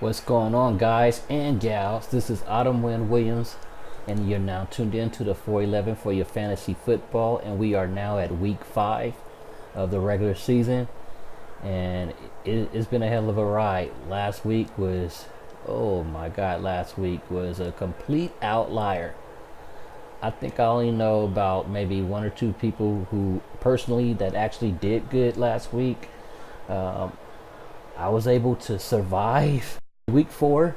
What's going on, guys and gals? This is Autumn Wynn Williams, and you're now tuned in to the 411 for your fantasy football. And we are now at week 5 of the regular season, and it's been a hell of a ride. Last week was, oh my God, last week was a complete outlier. I think I only know about maybe one or two people who personally that actually did good last week. I was able to survive week four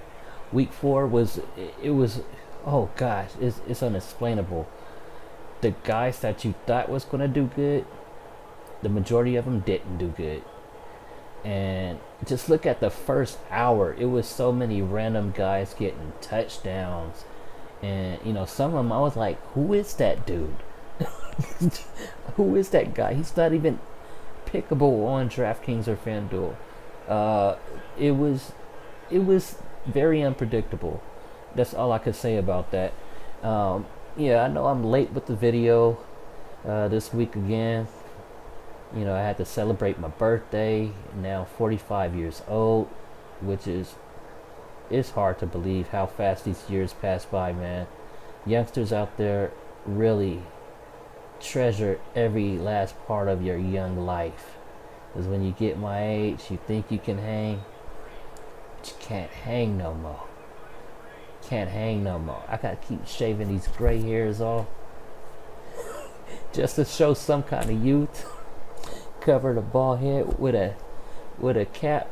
was it was oh gosh, it's unexplainable. The guys that you thought was going to do good, the majority of them didn't do good. And just look at the first hour, it was so many random guys getting touchdowns. And some of them I was like, who is that dude? Who is that guy? He's not even pickable on Draftkings or Fanduel. It was very unpredictable. That's all I could say about that. Yeah, I know I'm late with the video this week again. I had to celebrate my birthday. Now 45 years old, which is it's hard to believe how fast these years pass by, man. Youngsters out there really treasure every last part of your young life. Because when you get my age, you think you can hang, but you can't hang no more. Can't hang no more. I gotta keep shaving these gray hairs off just to show some kind of youth. Cover the bald head with a cap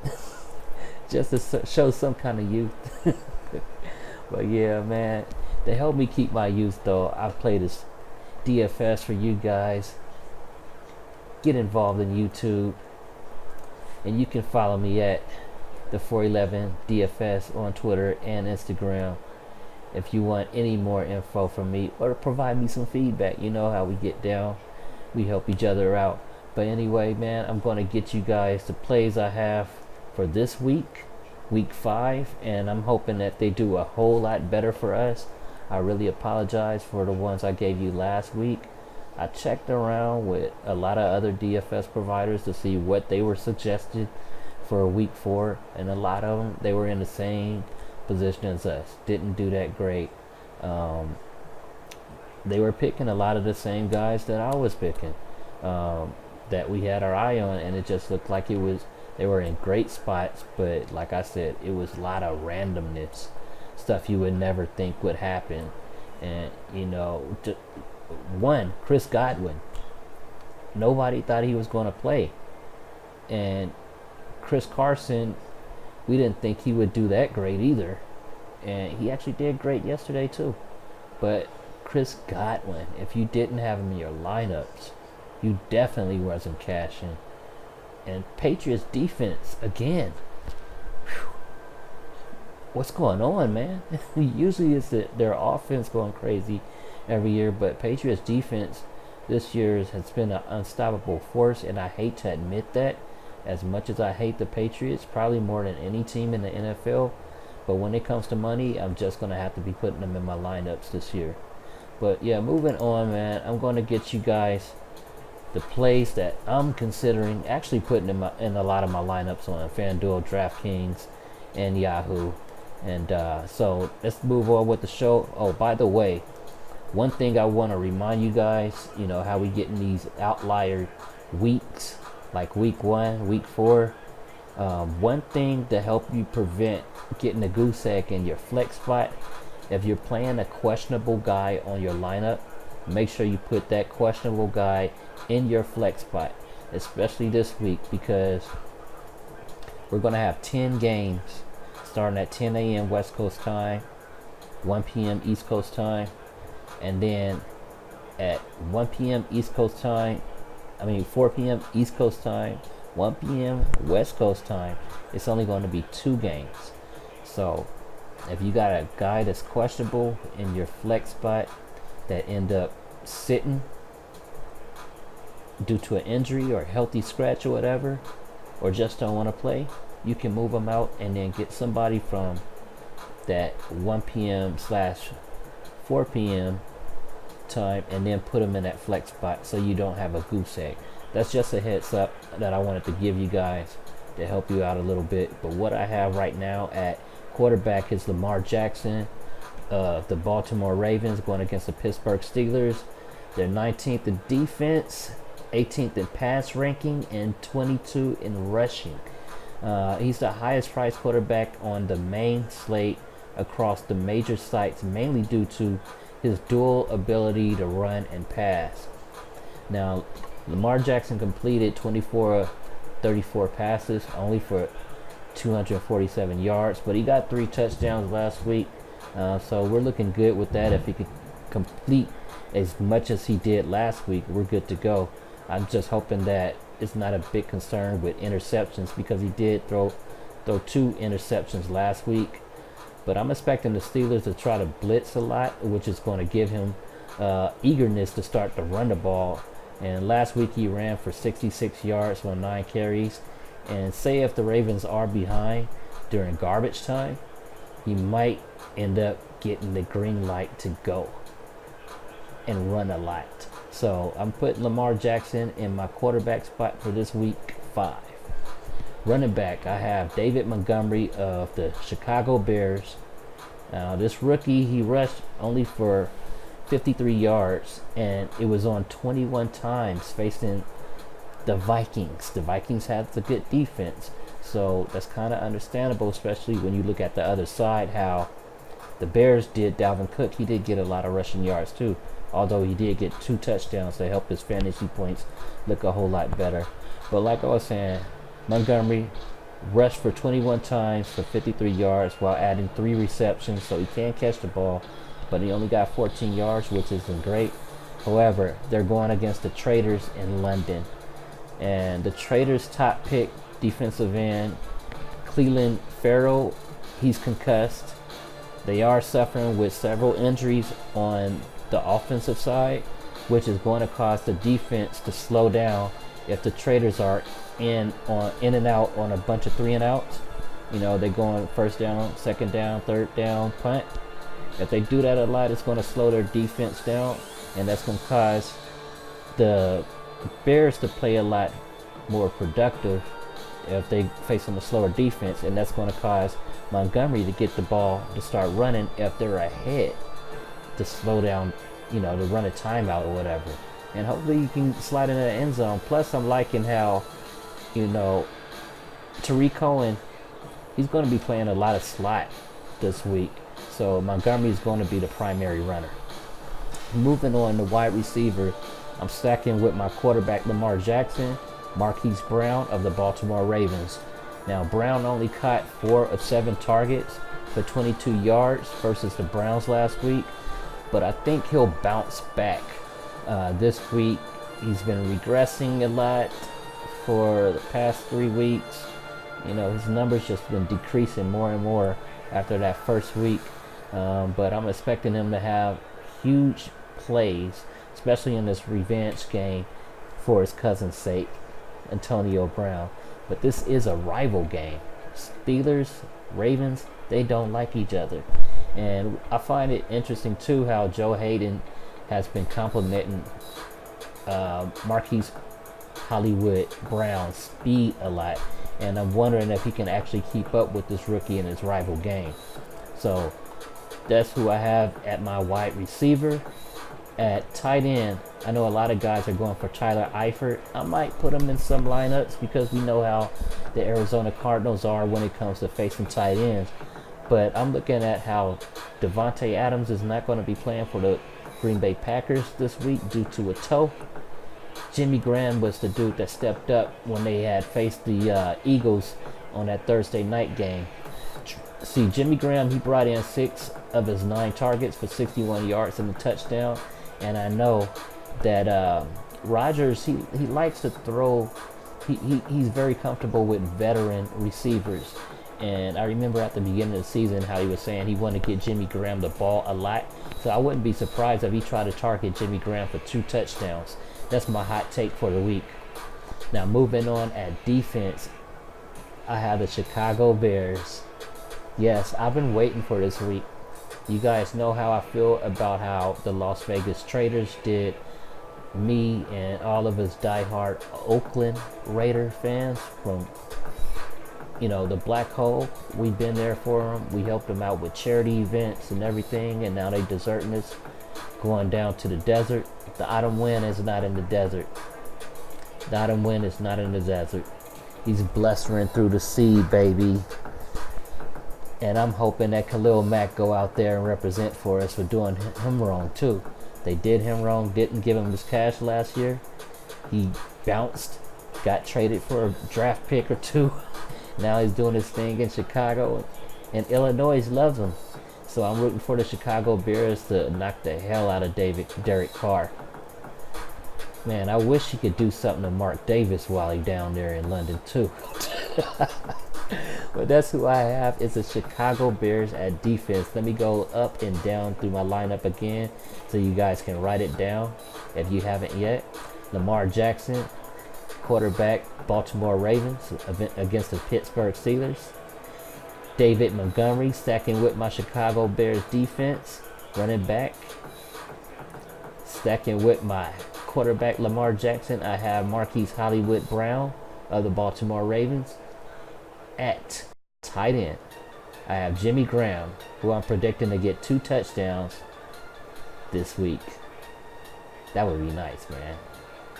just to show some kind of youth. But yeah, man, to help me keep my youth though, I play this DFS for you guys. Get involved in YouTube, and you can follow me at the 411 DFS on Twitter and Instagram if you want any more info from me or provide me some feedback. You know how we get down, we help each other out. But anyway, man, I'm going to get you guys the plays I have for this week 5, and I'm hoping that they do a whole lot better for us. I really apologize for the ones I gave you last week. I checked around with a lot of other DFS providers to see what they were suggested for week 4, and a lot of them, they were in the same position as us. Didn't do that great. They were picking a lot of the same guys that I was picking, that we had our eye on, and it just looked like they were in great spots, but like I said, it was a lot of randomness, stuff you would never think would happen. And one, Chris Godwin, nobody thought he was going to play, and Chris Carson, we didn't think he would do that great either, and he actually did great yesterday too. But Chris Godwin, if you didn't have him in your lineups, you definitely wasn't cashing. And Patriots defense again. Whew. What's going on, man? Usually it's their offense going crazy every year, but Patriots defense this year has been an unstoppable force, and I hate to admit that. As much as I hate the Patriots, probably more than any team in the NFL, but when it comes to money, I'm just going to have to be putting them in my lineups this year. But yeah, moving on, man, I'm going to get you guys the plays that I'm considering actually putting in a lot of my lineups on FanDuel, Draftkings, and Yahoo. And so let's move on with the show. Oh, by the way, one thing I want to remind you guys, how we get in these outlier weeks, like week 1, week 4. One thing to help you prevent getting a goose egg in your flex spot, if you're playing a questionable guy on your lineup, make sure you put that questionable guy in your flex spot, especially this week, because we're going to have 10 games starting at 10 a.m. West Coast time, 1 p.m. East Coast time, and then at 1 p.m. East Coast time, 4 p.m. East Coast time, 1 p.m. West Coast time, it's only going to be 2 games. So if you got a guy that's questionable in your flex spot that end up sitting due to an injury or a healthy scratch or whatever, or just don't want to play, you can move them out and then get somebody from that 1 p.m/4 p.m. time and then put them in that flex spot so you don't have a goose egg. That's just a heads up that I wanted to give you guys to help you out a little bit. But what I have right now at quarterback is Lamar Jackson of the Baltimore Ravens going against the Pittsburgh Steelers. They're 19th in defense, 18th in pass ranking, and 22 in rushing. He's the highest priced quarterback on the main slate across the major sites, mainly due to his dual ability to run and pass. Now, Lamar Jackson completed 24 34 passes, only for 247 yards, but he got 3 touchdowns last week. So we're looking good with that. If he could complete as much as he did last week, we're good to go. I'm just hoping that it's not a big concern with interceptions, because he did throw 2 interceptions last week. But I'm expecting the Steelers to try to blitz a lot, which is going to give him eagerness to start to run the ball. And last week he ran for 66 yards on 9 carries. And say if the Ravens are behind during garbage time, he might end up getting the green light to go and run a lot. So I'm putting Lamar Jackson in my quarterback spot for this week 5. Running back, I have David Montgomery of the Chicago Bears. This rookie, he rushed only for 53 yards, and it was on 21 times facing the Vikings. The Vikings have a good defense, so that's kind of understandable, especially when you look at the other side, how the Bears did Dalvin Cook. He did get a lot of rushing yards too, although he did get 2 touchdowns to help his fantasy points look a whole lot better. But like I was saying, Montgomery rushed for 21 times for 53 yards while adding 3 receptions, so he can catch the ball, but he only got 14 yards, which isn't great. However, they're going against the Traders in London, and the Traders' top pick defensive end, Cleveland Farrell, he's concussed. They are suffering with several injuries on the offensive side, which is going to cause the defense to slow down if the Traders are in and out on a bunch of 3 and outs. You know, they're going first down, second down, third down, punt. If they do that a lot, it's going to slow their defense down, and that's going to cause the Bears to play a lot more productive if they face a slower defense, and that's going to cause Montgomery to get the ball to start running if they're ahead, to slow down, you know, to run a timeout or whatever. And hopefully you can slide into the end zone. Plus, I'm liking how, you know, Tariq Cohen, he's going to be playing a lot of slot this week. So Montgomery is going to be the primary runner. Moving on to wide receiver, I'm stacking with my quarterback Lamar Jackson, Marquise Brown of the Baltimore Ravens. Now, Brown only caught 4 of 7 targets for 22 yards versus the Browns last week, but I think he'll bounce back. This week, he's been regressing a lot for the past 3 weeks. You know, his numbers just been decreasing more and more after that first week. But I'm expecting him to have huge plays, especially in this revenge game for his cousin's sake, Antonio Brown. But this is a rival game. Steelers, Ravens, they don't like each other. And I find it interesting too how Joe Hayden has been complimenting Marquise Hollywood Brown's speed a lot. And I'm wondering if he can actually keep up with this rookie in his rival game. So that's who I have at my wide receiver. At tight end, I know a lot of guys are going for Tyler Eifert. I might put him in some lineups because we know how the Arizona Cardinals are when it comes to facing tight ends. But I'm looking at how Devontae Adams is not going to be playing for the Green Bay Packers this week due to a toe. Jimmy Graham was the dude that stepped up when they had faced the Eagles on that Thursday night game. See, Jimmy Graham, he brought in 6 of his 9 targets for 61 yards and a touchdown. And I know that Rodgers, he likes to throw. He's very comfortable with veteran receivers. And I remember at the beginning of the season how he was saying he wanted to get Jimmy Graham the ball a lot. So I wouldn't be surprised if he tried to target Jimmy Graham for 2 touchdowns. That's my hot take for the week. Now, moving on at defense, I have the Chicago Bears. Yes, I've been waiting for this week. You guys know how I feel about how the Las Vegas Traders did me and all of us diehard Oakland Raider fans from the black hole, we've been there for them. We helped them out with charity events and everything, and now they deserting us, going down to the desert. The Autumn Wind is not in the desert. The Autumn Wind is not in the desert. He's blustering through the sea, baby. And I'm hoping that Khalil Mack go out there and represent for us for doing him wrong too. They did him wrong, didn't give him his cash last year. He bounced, got traded for a draft pick or two. Now he's doing his thing in Chicago, and Illinois loves him. So I'm rooting for the Chicago Bears to knock the hell out of Derek Carr. Man, I wish he could do something to Mark Davis while he's down there in London too. But that's who I have. It's the Chicago Bears at defense. Let me go up and down through my lineup again so you guys can write it down if you haven't yet. Lamar Jackson, quarterback, Baltimore Ravens against the Pittsburgh Steelers. David Montgomery stacking with my Chicago Bears defense, running back. Stacking with my quarterback Lamar Jackson, I have Marquise Hollywood Brown of the Baltimore Ravens. At tight end, I have Jimmy Graham, who I'm predicting to get 2 touchdowns this week. That would be nice, man.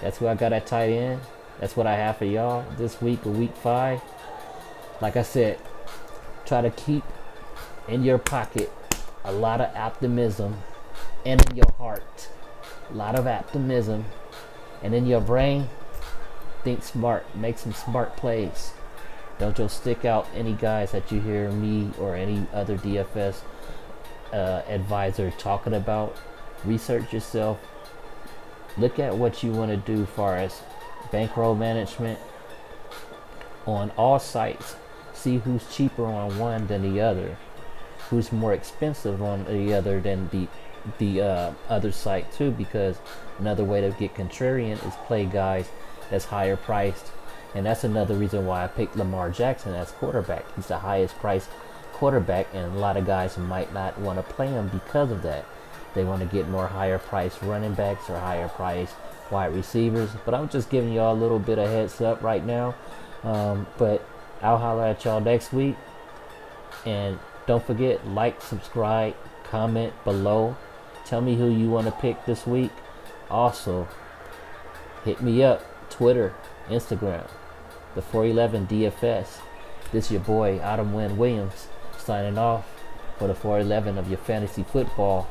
That's who I got at tight end. That's what I have for y'all this week of week 5. Like I said, try to keep in your pocket a lot of optimism, and in your heart a lot of optimism, and in your brain think smart, make some smart plays. Don't just stick out any guys that you hear me or any other DFS advisor talking about. Research yourself. Look at what you want to do as far as bankroll management on all sites. See who's cheaper on one than the other, who's more expensive on the other than the other site too, because another way to get contrarian is play guys that's higher priced. And that's another reason why I picked Lamar Jackson as quarterback. He's the highest priced quarterback, and a lot of guys might not want to play him because of that. They want to get more higher priced running backs or higher priced wide receivers. But I'm just giving y'all a little bit of heads up right now. But I'll holler at y'all next week. And don't forget, like, subscribe, comment below. Tell me who you want to pick this week. Also, hit me up, Twitter, Instagram, the 411 DFS. This is your boy Autumn Wind Williams signing off for the 411 of your fantasy football.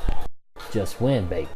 Just win, baby.